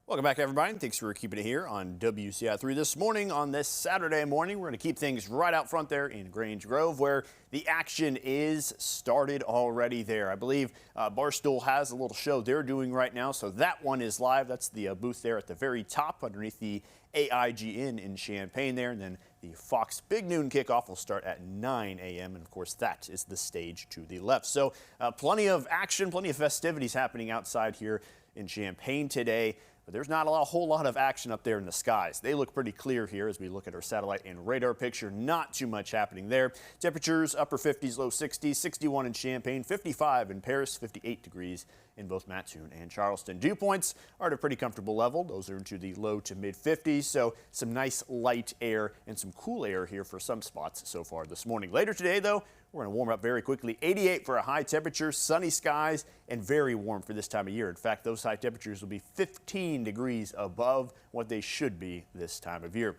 Welcome back, everybody. Thanks for keeping it here on WCI3 this morning. On this Saturday morning, we're going to keep things right out front there in Grange Grove, where the action is started already there. I believe Barstool has a little show they're doing right now, so that one is live. That's the booth there at the very top underneath the AIG Inn in Champaign there. And then the Fox Big Noon kickoff will start at 9 a.m. And, of course, that is the stage to the left. So plenty of action, plenty of festivities happening outside here in Champaign today. But there's not a whole lot of action up there in the skies. They look pretty clear here as we look at our satellite and radar picture. Not too much happening there. Temperatures upper 50s, low 60s, 61 in Champaign, 55 in Paris, 58 degrees in both Mattoon and Charleston. Dew points are at a pretty comfortable level. Those are into the low to mid 50s. So some nice light air and some cool air here for some spots so far this morning. Later today, though, we're going to warm up very quickly. 88 for a high temperature, sunny skies, and very warm for this time of year. In fact, those high temperatures will be 15 degrees above what they should be this time of year.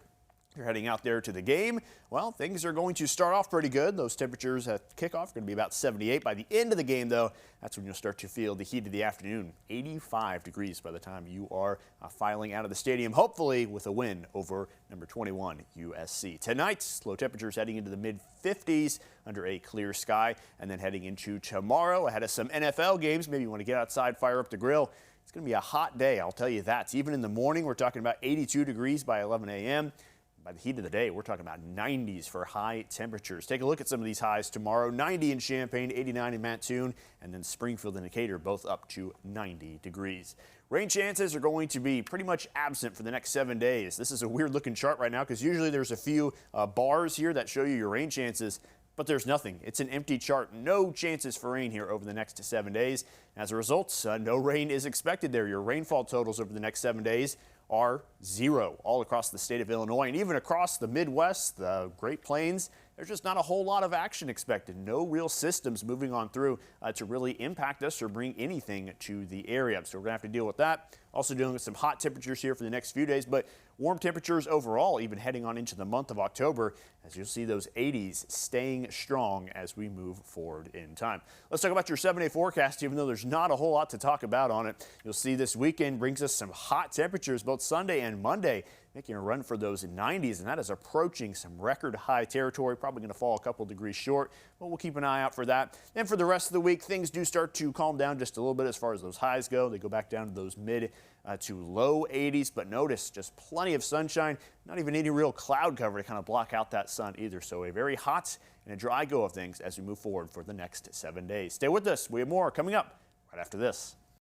You're heading out there to the game. Well, things are going to start off pretty good. Those temperatures at kickoff are going to be about 78. By the end of the game, though, that's when you'll start to feel the heat of the afternoon. 85 degrees by the time you are filing out of the stadium, hopefully with a win over number 21 USC. Tonight, low temperatures heading into the mid-50s under a clear sky, and then heading into tomorrow ahead of some NFL games. Maybe you want to get outside, fire up the grill. It's going to be a hot day, I'll tell you that. Even in the morning, we're talking about 82 degrees by 11 a.m. By the heat of the day, we're talking about 90s for high temperatures. Take a look at some of these highs tomorrow. 90 in Champaign, 89 in Mattoon, and then Springfield and Decatur both up to 90 degrees. Rain chances are going to be pretty much absent for the next 7 days. This is a weird looking chart right now because usually there's a few bars here that show you your rain chances, but there's nothing. It's an empty chart. No chances for rain here over the next 7 days. As a result, no rain is expected there. Your rainfall totals over the next 7 days are 0 all across the state of Illinois and even across the Midwest, the Great Plains. There's just not a whole lot of action expected. No real systems moving on through to really impact us or bring anything to the area. So we're going to have to deal with that. Also dealing with some hot temperatures here for the next few days, but warm temperatures overall, even heading on into the month of October, as you'll see those 80s staying strong as we move forward in time. Let's talk about your 7-day forecast, even though there's not a whole lot to talk about on it. You'll see this weekend brings us some hot temperatures both Sunday and Monday, making a run for those 90s, and that is approaching some record high territory. Probably going to fall a couple degrees short, but we'll keep an eye out for that. And for the rest of the week, things do start to calm down just a little bit as far as those highs go. They go back down to those mid to low 80s, but notice just plenty of sunshine, not even any real cloud cover to kind of block out that sun either. So a very hot and a dry go of things as we move forward for the next 7 days. Stay with us. We have more coming up right after this.